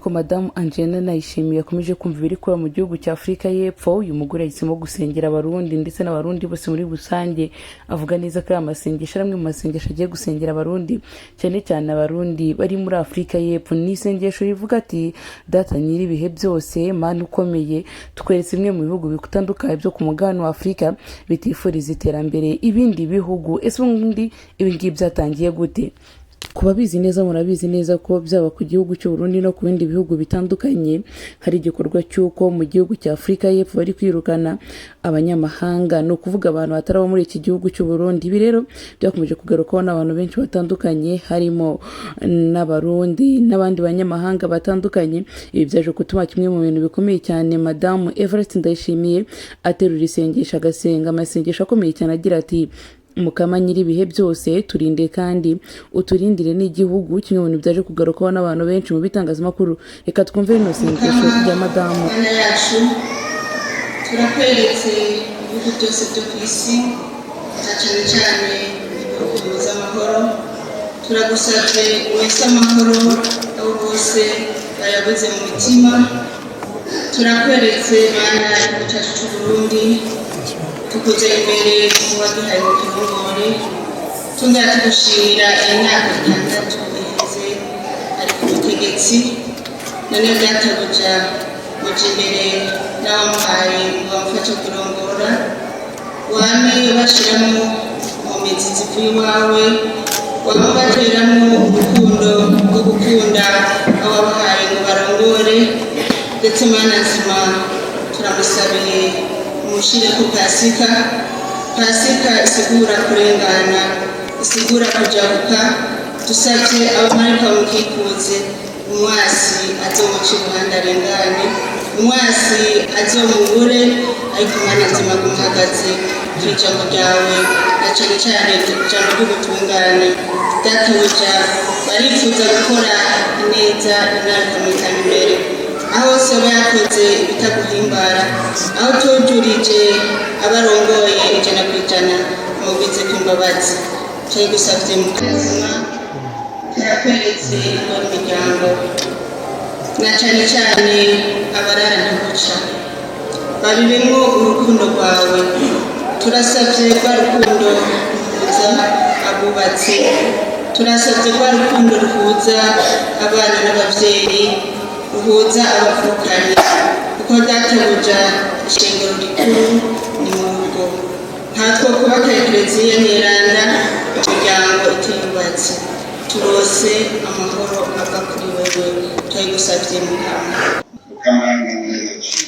ko Madamu Angelina Ndayishimiye yakomeje kumva ibiri kuba mu gihugu cya Afurika y'Epfo. Uyu mugore yahisemo gusengera abarundi ndetse n'abarundi bose muri rusange. Avuga neza ko amasengesho amwe mu masengesho agiye gusengera abarundi, cyane cyane abarundi bari muri Afurika y'Epfo. Ni isengesho rivuga ati: Data nyiri ibihe byose, Mana ukomeye, tweretse imwe mu bihugu bitandukanye byo ku mugabane wa Afurika bitifuriza iterambere ibindi bihugu. Ese ubundi ibi ngibi byatangiye gute? Kuba bizi neza murabizi neza ko byaba ku gihugu cy'u Burundi no ku bindi bihugu bitandukanye hari igikorwa cy'uko mu gihugu cya Afurika y'Epfo bari kwirukana abanyamahanga, no kuvuga abantu bataraba muri iki gihugu cy'u Burundi. Ibi rero byakomeje kugarukaho n'abantu benshi batandukanye, harimo n'abarundi n'abandi banyamahanga batandukanye. Ibi byaje gutuma kimwe mu bintu bikomeye cyane Madamu Evariste Ndayishimiye aterura isengesho, agasenga amasengesho akomeye cyane agira ati: Mukama nyiri ibihe byose, turinde kandi uturindire n'igihugu. Kimwe mu bintu byaje kugarukaho n'abantu benshi mu bitangazamakuru. Reka twumve rino sengesho rya Madamu. Mana yacu, turakweretse ibihugu byose byo ku isi, cyane cyane ibihugu by'amahoro. Turagusabye wese amahoro abo bose bayabuze mu mitima. Turakweretse Mana igihugu cyacu cy'u Burundi, tukuze imbere mu baduhaye mu kirongore. Tungana tugushimira imyaka 6 iheze ari ku butegetsi. None byatabuja muje imbere n'abamuhaye ngo bamufashe kurongora. Wame bashiramo mu mizi zivuye iwawe, wame bateramo urukundo rwo gukunda ababahaye ngo barongore. Ndetse Mana nzima turamusabiye umushire ku Pasika. Pasika isigura kurengana, isigura kujabuka. Dusabye abamarayika bamukikuze, umwasi azomuca iruhande arengane, umwasi azomubure, ariko Mana nzima kumuhagaze kw'ijambo ryawe, na cane cane ijambo ry'ubutungane. Databuja barifuza gukora ineza Imana ikamwitana imbere. Aho hose aba yakoze ibitaguhimbara, aho tujurije abarongoye 100% mubize kw'imbabazi. Turagusabye mukazima, turakweretse imiryango, na cane cyane abarara ntibuca, babibemo urukundo rwawe. Turasabye rwa rukundo ruhuza abubatsi, turasabye rwa rukundo ruhuza abana n'abavyeyi, ruhuza abavukanye, kuko databuja ishengero rikuru ni mu rugo. Ntatwo kubaka ekereziya nyeranda imiryango itiyubatse. Turose amahoro ava kuri wewe, turagusabye Mukama. Mukama yacu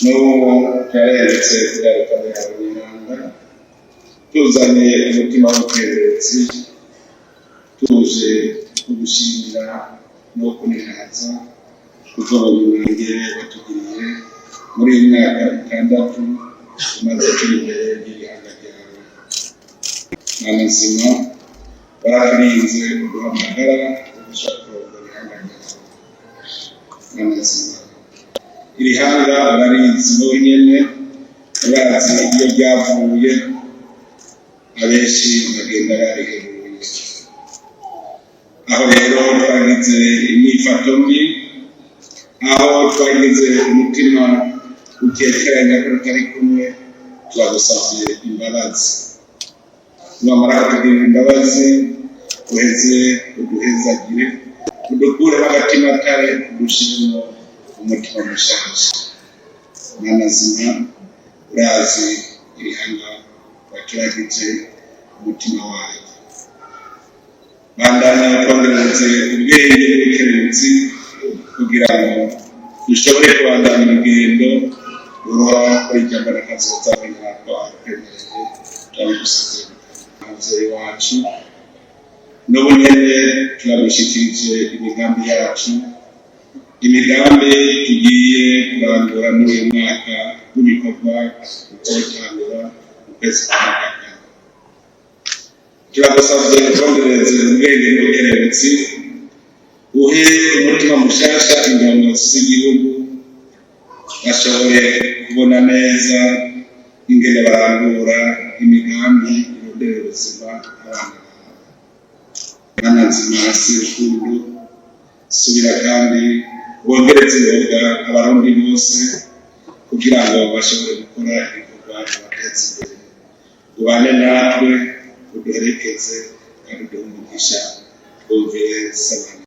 n'ubu yareretse kugaruka yawe nyiranda, tuzanye umutima w'ubwirezi, tuje kugushimira no kuninaza kuko babinongere batugiriye muri iyi myaka 6 umaze turi imbere y'ihanga ryawe. Mana nzima, baraturinze kuduhamagara ugushaka kurongora ihanga ryawe. Mana nzima, iri hanga bararinzi bonyene, bazi iyo ryavuye, abenshi bagenda bariheruye. Aho rero twagize imyifato mbi, aho twagize umutima ukekeranya ko tutari kumwe, turagusabye imbabazi. Nwamara kutugira imbabazi, uheze uduhezagire, udukureho agatima kare, udushiremo umutima mushasha. Mana nzima, urazi iri hanga waturagize umutima wawe. Bandanya kongereze ubwenge n'ubukerenzi kugira ngo dushobore kubandanya urugendo ruha kuri jambara kazoza n'intako akemereye. Turabigusabye muvyeyi wacu, n'ubunyene turagushikirije imigambi yacu, imigambi tugiye kurangura muri uyu mwaka w'ibikorwa bizotangura mu kwezi kwa Nyakanga. Turagusabye kongereze ubwenge n'ubukerenzi, uhe umutima mushasha indongozi z'igihugu, bashobore kubona neza ingene barangura imigambi irondera ubuzima abana. Mana nzima, si urukundo subira kandi bongereze ingoga abarundi bose kugira ngo bashobore gukora ibikorwa bibateza imbere. Ubane natwe uduherekeze kandi uduhe umugisha twumvire Samantha.